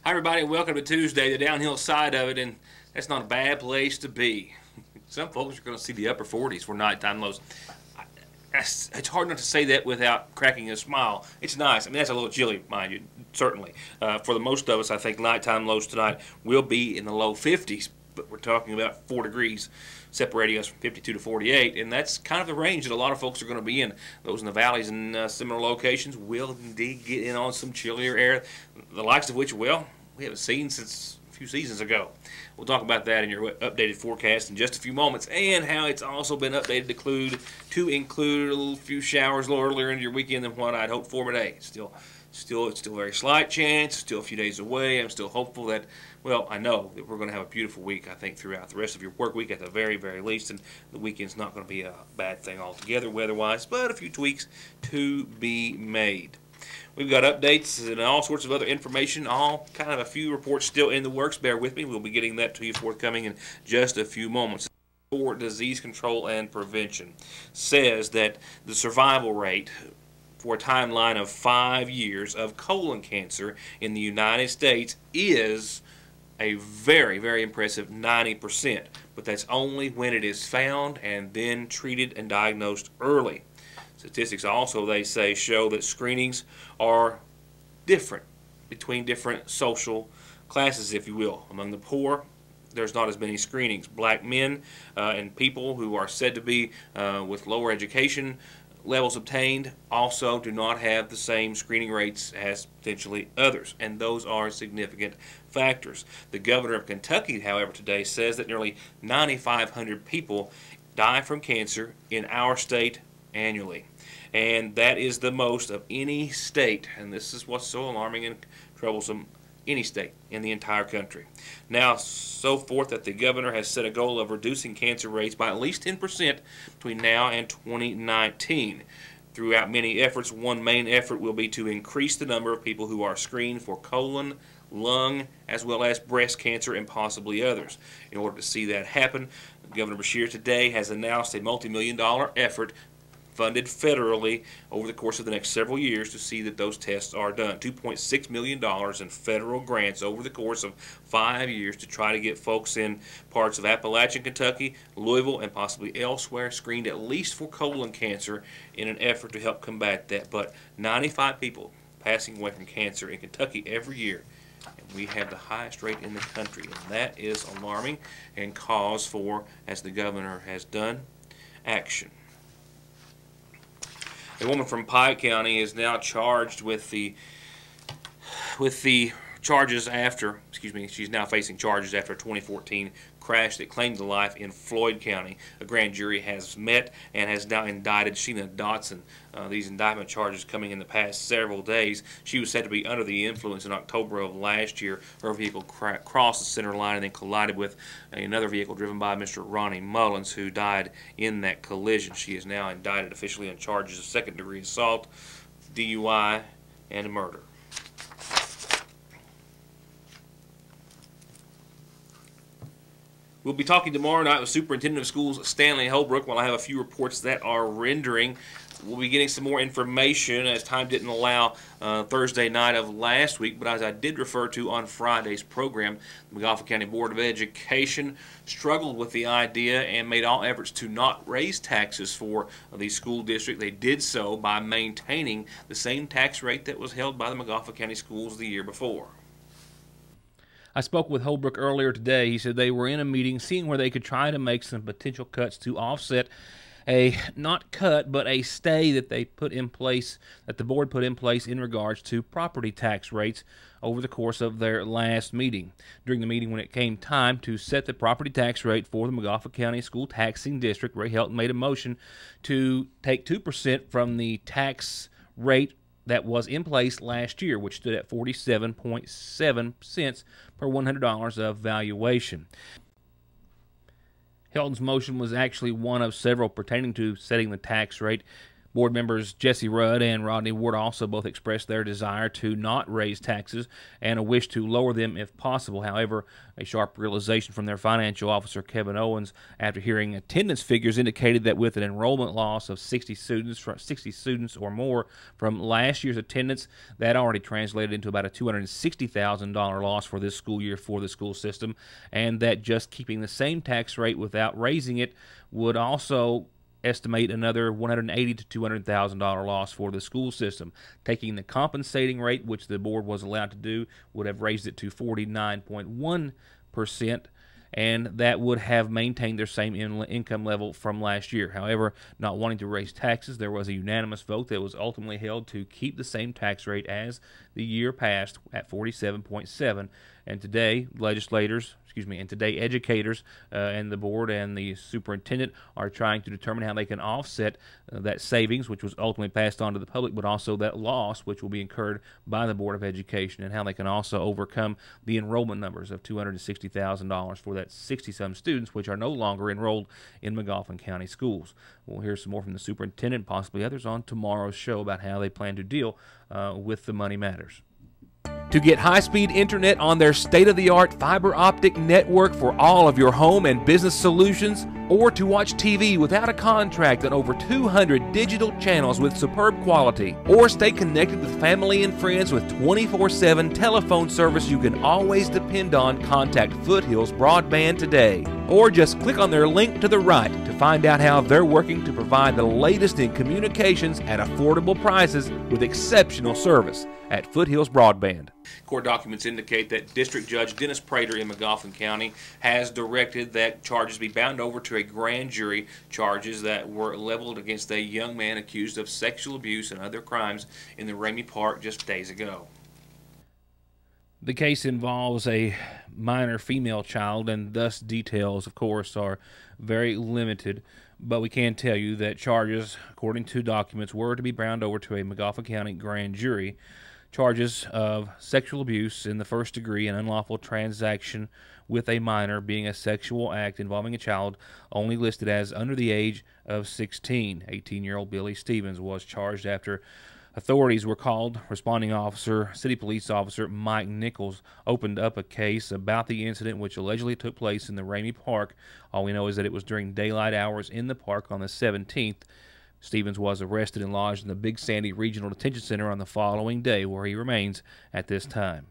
Hi everybody, and welcome to Tuesday, the downhill side of it, and that's not a bad place to be. Some folks are going to see the upper 40s for nighttime lows. It's hard not to say that without cracking a smile. It's nice. I mean, that's a little chilly, mind you, certainly. For the most of us, I think nighttime lows tonight will be in the low 50s, but we're talking about 4 degrees separating us from 52 to 48, and that's kind of the range that a lot of folks are going to be in. Those in the valleys and similar locations will indeed get in on some chillier air, the likes of which, well, we haven't seen since a few seasons ago. We'll talk about that in your updated forecast in just a few moments, and how it's also been updated to include a little few showers a little earlier into your weekend than what I'd hoped for today. It's still a very slight chance, still a few days away. I'm still hopeful that, well, I know that we're going to have a beautiful week, I think, throughout the rest of your work week at the very, very least, and the weekend's not going to be a bad thing altogether weather-wise, but a few tweaks to be made. We've got updates and all sorts of other information, all kind of a few reports still in the works. Bear with me. We'll be getting that to you forthcoming in just a few moments. For Disease Control and Prevention says that the survival rate for a timeline of 5 years of colon cancer in the United States is a very, very impressive 90%. But that's only when it is found and then treated and diagnosed early. Statistics also, they say, show that screenings are different between different social classes, if you will. Among the poor, there's not as many screenings. Black men and people who are said to be with lower education levels obtained also do not have the same screening rates as potentially others, and those are significant factors. The governor of Kentucky, however, today says that nearly 9,500 people die from cancer in our state annually, and that is the most of any state, and this is what's so alarming and troublesome, any state in the entire country. Now, so forth that the governor has set a goal of reducing cancer rates by at least 10% between now and 2019. Throughout many efforts, one main effort will be to increase the number of people who are screened for colon, lung, as well as breast cancer and possibly others. In order to see that happen, Governor Beshear today has announced a multi-million-dollar effort funded federally over the course of the next several years to see that those tests are done. $2.6 million in federal grants over the course of 5 years to try to get folks in parts of Appalachian, Kentucky, Louisville, and possibly elsewhere screened at least for colon cancer in an effort to help combat that. But 95 people passing away from cancer in Kentucky every year, and we have the highest rate in the country, and that is alarming and cause for, as the governor has done, action. A woman from Pike County is now charged with the charges after, she's now facing charges after a 2014 crash that claimed the life in Floyd County. A grand jury has met and has now indicted Sheena Dotson. These indictment charges coming in the past several days. She was said to be under the influence in October of last year. Her vehicle crossed the center line and then collided with another vehicle driven by Mr. Ronnie Mullins, who died in that collision. She is now indicted officially on charges of second-degree assault, DUI, and murder. We'll be talking tomorrow night with Superintendent of Schools Stanley Holbrook while I have a few reports that are rendering. We'll be getting some more information as time didn't allow Thursday night of last week, but as I did refer to on Friday's program, the McGoffin County Board of Education struggled with the idea and made all efforts to not raise taxes for the school district. They did so by maintaining the same tax rate that was held by the McGoffin County schools the year before. I spoke with Holbrook earlier today. He said they were in a meeting seeing where they could try to make some potential cuts to offset a, not cut, but a stay that they put in place, that the board put in place in regards to property tax rates over the course of their last meeting. During the meeting, when it came time to set the property tax rate for the McGoffin County School Taxing District, Ray Helton made a motion to take 2% from the tax rate that was in place last year, which stood at 47.7 cents per $100 of valuation. Helton's motion was actually one of several pertaining to setting the tax rate Board members Jesse Rudd and Rodney Ward also both expressed their desire to not raise taxes and a wish to lower them if possible. However, a sharp realization from their financial officer, Kevin Owens, after hearing attendance figures, indicated that with an enrollment loss of 60 students or more from last year's attendance, that already translated into about a $260,000 loss for this school year for the school system, and that just keeping the same tax rate without raising it would also estimate another $180,000 to $200,000 loss for the school system. Taking the compensating rate, which the board was allowed to do, would have raised it to 49.1%, and that would have maintained their same income level from last year. However, not wanting to raise taxes, there was a unanimous vote that was ultimately held to keep the same tax rate as the year past at 47.7%. And today, educators and the board and the superintendent are trying to determine how they can offset that savings, which was ultimately passed on to the public, but also that loss, which will be incurred by the Board of Education, and how they can also overcome the enrollment numbers of $260,000 for that 60-some students, which are no longer enrolled in McGoffin County schools. We'll hear some more from the superintendent, possibly others, on tomorrow's show about how they plan to deal with the money matters. To get high-speed internet on their state-of-the-art fiber optic network for all of your home and business solutions, or to watch TV without a contract on over 200 digital channels with superb quality, or stay connected with family and friends with 24/7 telephone service you can always depend on, contact Foothills Broadband today. Or just click on their link to the right to find out how they're working to provide the latest in communications at affordable prices with exceptional service at Foothills Broadband. Court documents indicate that District Judge Dennis Prater in McGoffin County has directed that charges be bound over to a grand jury, charges that were leveled against a young man accused of sexual abuse and other crimes in the Ramey Park just days ago. The case involves a minor female child, and thus details, of course, are very limited. But we can tell you that charges, according to documents, were to be bound over to a McGoffin County grand jury. Charges of sexual abuse in the first degree and unlawful transaction with a minor being a sexual act involving a child only listed as under the age of 16. 18-year-old Billy Stevens was charged after authorities were called. Responding officer, City Police Officer Mike Nichols, opened up a case about the incident which allegedly took place in the Ramey Park. All we know is that it was during daylight hours in the park on the 17th. Stevens was arrested and lodged in the Big Sandy Regional Detention Center on the following day, where he remains at this time.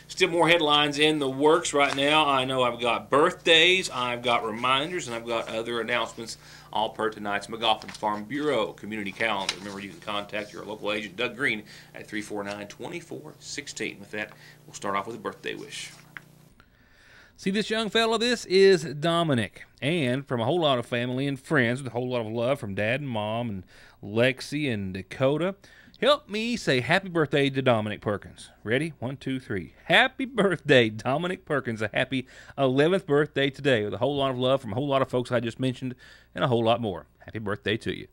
Still more headlines in the works right now. I know I've got birthdays, I've got reminders, and I've got other announcements, all per tonight's McGoffin Farm Bureau community calendar. Remember, you can contact your local agent, Doug Green, at 349-2416. With that, we'll start off with a birthday wish. See this young fella? This is Dominic. And from a whole lot of family and friends with a whole lot of love from Dad and Mom and Lexi and Dakota, help me say happy birthday to Dominic Perkins. Ready? 1, 2, 3. Happy birthday, Dominic Perkins. A happy 11th birthday today with a whole lot of love from a whole lot of folks I just mentioned and a whole lot more. Happy birthday to you.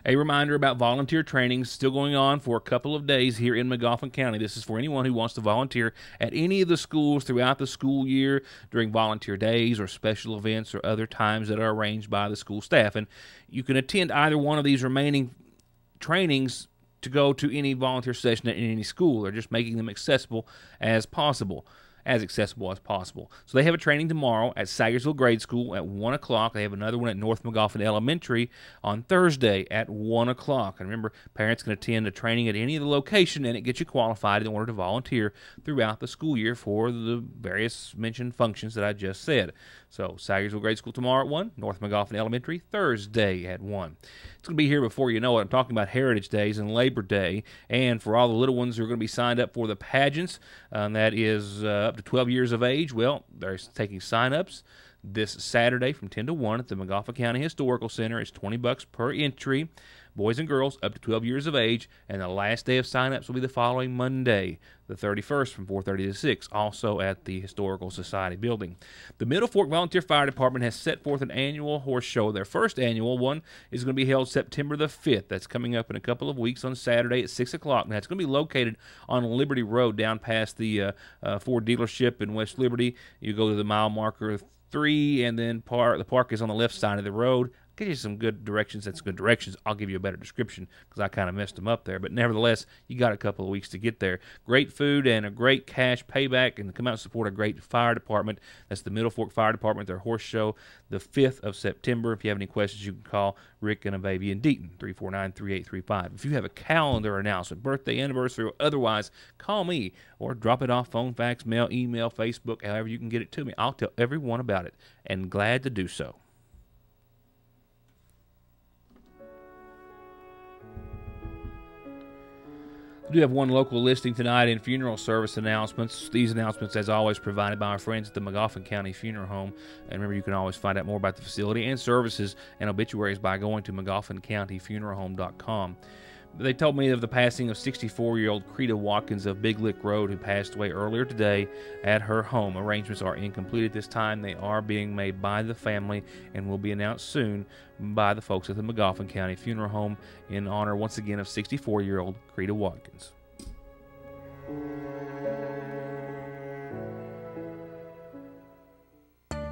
A reminder about volunteer trainings still going on for a couple of days here in McGoffin County. This is for anyone who wants to volunteer at any of the schools throughout the school year during volunteer days or special events or other times that are arranged by the school staff. And you can attend either one of these remaining trainings to go to any volunteer session at any school. They're just making them accessible as possible. So they have a training tomorrow at Sagersville Grade School at 1 o'clock. They have another one at North McGoffin Elementary on Thursday at 1 o'clock. And remember, parents can attend a training at any of the location, and it gets you qualified in order to volunteer throughout the school year for the various mentioned functions that I just said. So Sagersville Grade School tomorrow at 1, North McGoffin Elementary Thursday at 1. It's going to be here before you know it. I'm talking about Heritage Days and Labor Day, and for all the little ones who are going to be signed up for the pageants, that is up to 12 years of age, well, they're taking sign-ups. this Saturday from 10 to 1 at the Montgomery County Historical Center. It's $20 per entry, boys and girls up to 12 years of age, and the last day of sign-ups will be the following Monday, the 31st, from 4:30 to 6, also at the Historical Society building. The Middle Fork Volunteer Fire Department has set forth an annual horse show. Their first annual one is going to be held September the 5th. That's coming up in a couple of weeks on Saturday at 6 o'clock. Now, it's going to be located on Liberty Road down past the Ford dealership in West Liberty. You go to the mile marker 3, and then the park is on the left side of the road. Give you some good directions. That's good directions. I'll give you a better description because I kind of messed them up there. But nevertheless, you got a couple of weeks to get there. Great food and a great cash payback, and come out and support a great fire department. That's the Middle Fork Fire Department, their horse show, the 5th of September. If you have any questions, you can call Rick and a baby in Deaton, 349-3835. If you have a calendar announcement, birthday, anniversary, or otherwise, call me or drop it off phone, fax, mail, email, Facebook, however you can get it to me. I'll tell everyone about it, and glad to do so. We do have one local listing tonight in funeral service announcements. These announcements, as always, provided by our friends at the Montgomery County Funeral Home. And remember, you can always find out more about the facility and services and obituaries by going to MontgomeryCountyFuneralHome.com. They told me of the passing of 64-year-old Creta Watkins of Big Lick Road, who passed away earlier today at her home. Arrangements are incomplete at this time. They are being made by the family and will be announced soon by the folks at the Montgomery County Funeral Home in honor, once again, of 64-year-old Creta Watkins.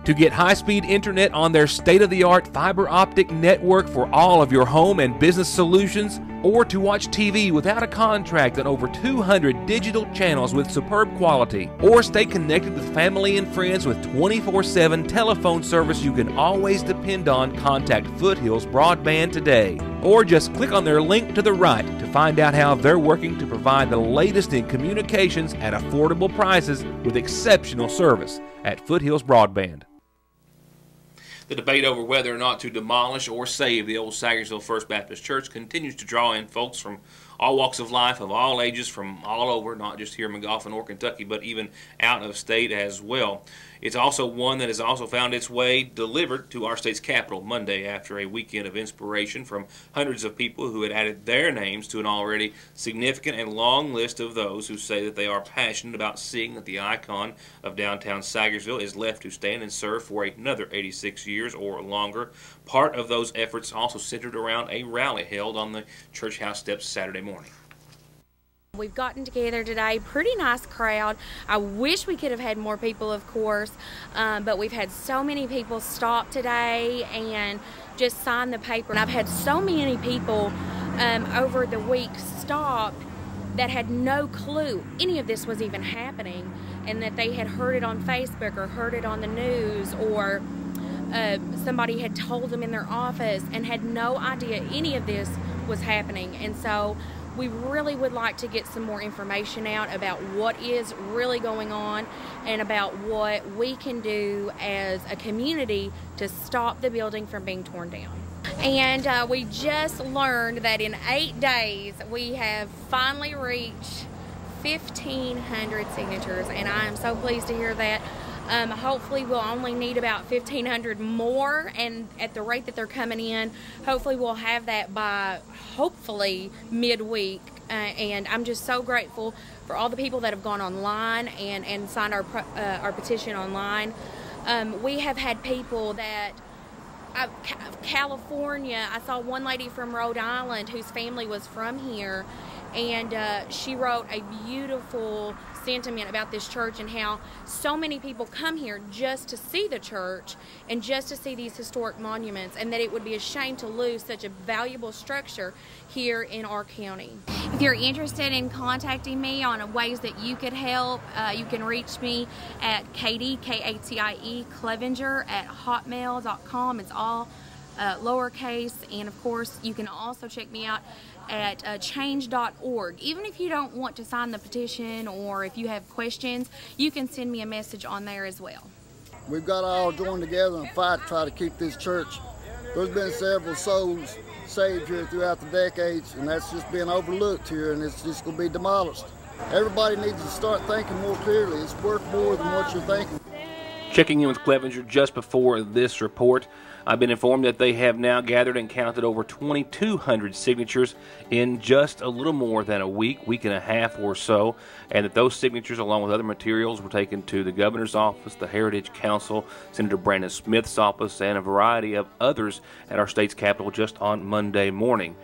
To get high-speed internet on their state-of-the-art fiber optic network for all of your home and business solutions, or to watch TV without a contract on over 200 digital channels with superb quality, or stay connected with family and friends with 24/7 telephone service you can always depend on, contact Foothills Broadband today. Or just click on their link to the right to find out how they're working to provide the latest in communications at affordable prices with exceptional service at Foothills Broadband. The debate over whether or not to demolish or save the old Sagersville First Baptist Church continues to draw in folks from all walks of life, of all ages, from all over, not just here in Montgomery or Kentucky, but even out of state as well. It's also one that has also found its way delivered to our state's capital Monday after a weekend of inspiration from hundreds of people who had added their names to an already significant and long list of those who say that they are passionate about seeing that the icon of downtown Sagersville is left to stand and serve for another 86 years or longer. Part of those efforts also centered around a rally held on the church house steps Saturday morning. We've gotten together today, pretty nice crowd. I wish we could have had more people, of course, but we've had so many people stop today and just sign the paper. And I've had so many people over the week stop that had no clue any of this was even happening, and that they had heard it on Facebook or heard it on the news, or somebody had told them in their office and had no idea any of this was happening. And so we really would like to get some more information out about what is really going on and about what we can do as a community to stop the building from being torn down. And we just learned that in 8 days we have finally reached 1,500 signatures, and I am so pleased to hear that. Hopefully we'll only need about 1,500 more, and at the rate that they're coming in, hopefully we'll have that by hopefully midweek. And I'm just so grateful for all the people that have gone online and signed our petition online. We have had people that California. I saw one lady from Rhode Island whose family was from here, and she wrote a beautiful sentiment about this church and how so many people come here just to see the church and just to see these historic monuments, and that it would be a shame to lose such a valuable structure here in our county. If you're interested in contacting me on ways that you could help, you can reach me at Katie, K-A-T-I-E, Clevenger at hotmail.com. It's all lowercase, and of course you can also check me out at change.org. Even if you don't want to sign the petition, or if you have questions, you can send me a message on there as well. We've got to all join together and fight to try to keep this church. There's been several souls saved here throughout the decades, and that's just been overlooked here, and it's just going to be demolished. Everybody needs to start thinking more clearly. It's worth more than what you're thinking. Checking in with Clevenger just before this report, I've been informed that they have now gathered and counted over 2,200 signatures in just a little more than a week and a half or so, and that those signatures, along with other materials, were taken to the governor's office, the Heritage Council, Senator Brandon Smith's office, and a variety of others at our state's capital just on Monday morning.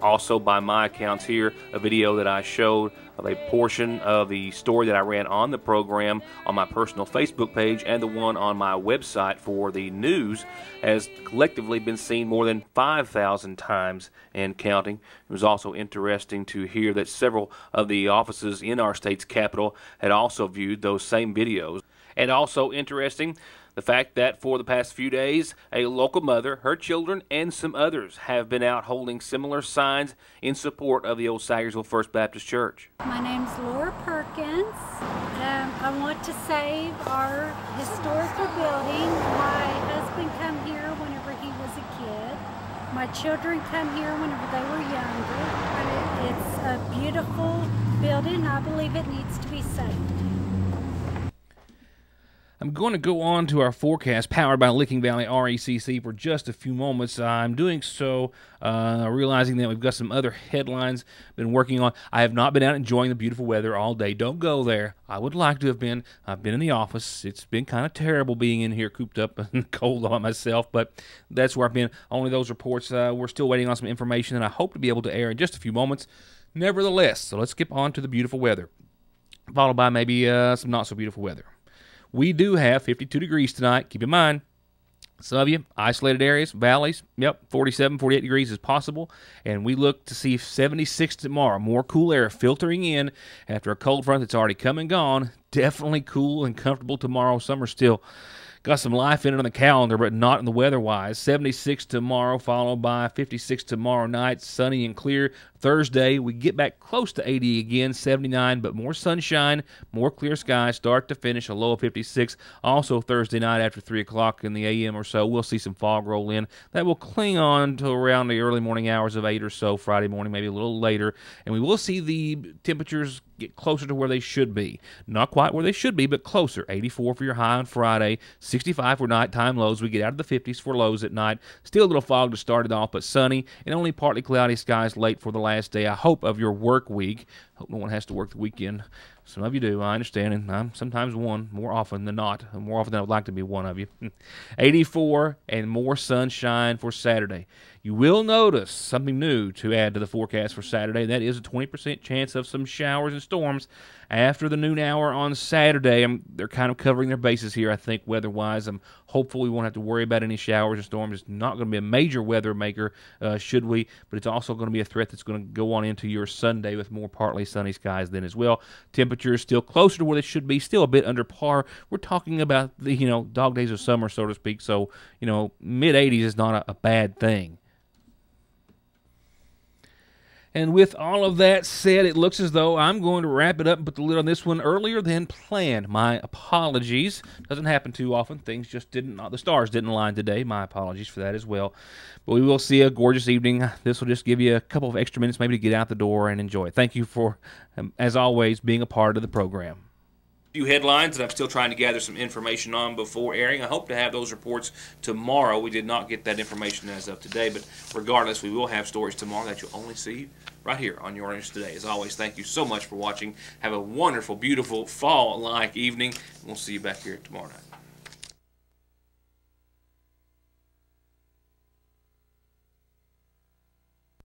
Also, by my accounts here, a video that I showed of a portion of the story that I ran on the program on my personal Facebook page and the one on my website for the news has collectively been seen more than 5,000 times and counting. It was also interesting to hear that several of the offices in our state's capital had also viewed those same videos. And also interesting, the fact that for the past few days, a local mother, her children, and some others have been out holding similar signs in support of the old Sagersville First Baptist Church. My name's Laura Perkins. I want to save our historical building. My husband come here whenever he was a kid. My children come here whenever they were younger. It's a beautiful building. I believe it needs to be saved. I'm going to go on to our forecast powered by Licking Valley RECC for just a few moments. I'm doing so realizing that we've got some other headlines been working on. I have not been out enjoying the beautiful weather all day. Don't go there. I would like to have been. I've been in the office. It's been kind of terrible being in here cooped up and cold on myself, but that's where I've been. Only those reports. We're still waiting on some information that I hope to be able to air in just a few moments. Nevertheless, so let's skip on to the beautiful weather, followed by maybe some not so beautiful weather. We do have 52 degrees tonight. Keep in mind, some of you, isolated areas, valleys, 47, 48 degrees is possible. And we look to see 76 tomorrow. More cool air filtering in after a cold front that's already come and gone. Definitely cool and comfortable tomorrow. Summer still got some life in it on the calendar, but not in the weather-wise. 76 tomorrow, followed by 56 tomorrow night, sunny and clear. Thursday, we get back close to 80 again, 79, but more sunshine, more clear skies, start to finish, a low of 56. Also, Thursday night after 3 o'clock in the a.m. or so, we'll see some fog roll in. That will cling on to around the early morning hours of 8 or so, Friday morning, maybe a little later. And we will see the temperatures get closer to where they should be. Not quite where they should be, but closer. 84 for your high on Friday, 65 for nighttime lows. We get out of the 50s for lows at night. Still a little fog to start it off, but sunny and only partly cloudy skies late for the last day, I hope, of your work week. Hope no one has to work the weekend. Some of you do, I understand, and I'm sometimes one, more often than not, more often than I would like to be one of you. 84 and more sunshine for Saturday. You will notice something new to add to the forecast for Saturday. That is a 20% chance of some showers and storms after the noon hour on Saturday. They're kind of covering their bases here, I think, weather-wise. I'm hopeful we won't have to worry about any showers and storms. It's not going to be a major weather maker, should we, but it's also going to be a threat that's going to go on into your Sunday with more partly sunny skies then as well. Temperatures still closer to where they should be, still a bit under par. We're talking about the, dog days of summer, so to speak, so, mid-80s is not a bad thing. And with all of that said, it looks as though I'm going to wrap it up and put the lid on this one earlier than planned. My apologies. Doesn't happen too often. Things just the stars didn't align today. My apologies for that as well. But we will see a gorgeous evening. This will just give you a couple of extra minutes maybe to get out the door and enjoy. Thank you for, as always, being a part of the program. Few headlines that I'm still trying to gather some information on before airing. I hope to have those reports tomorrow. We did not get that information as of today, but regardless, we will have stories tomorrow that you'll only see right here on Your News Today. As always, thank you so much for watching. Have a wonderful, beautiful, fall-like evening. We'll see you back here tomorrow night.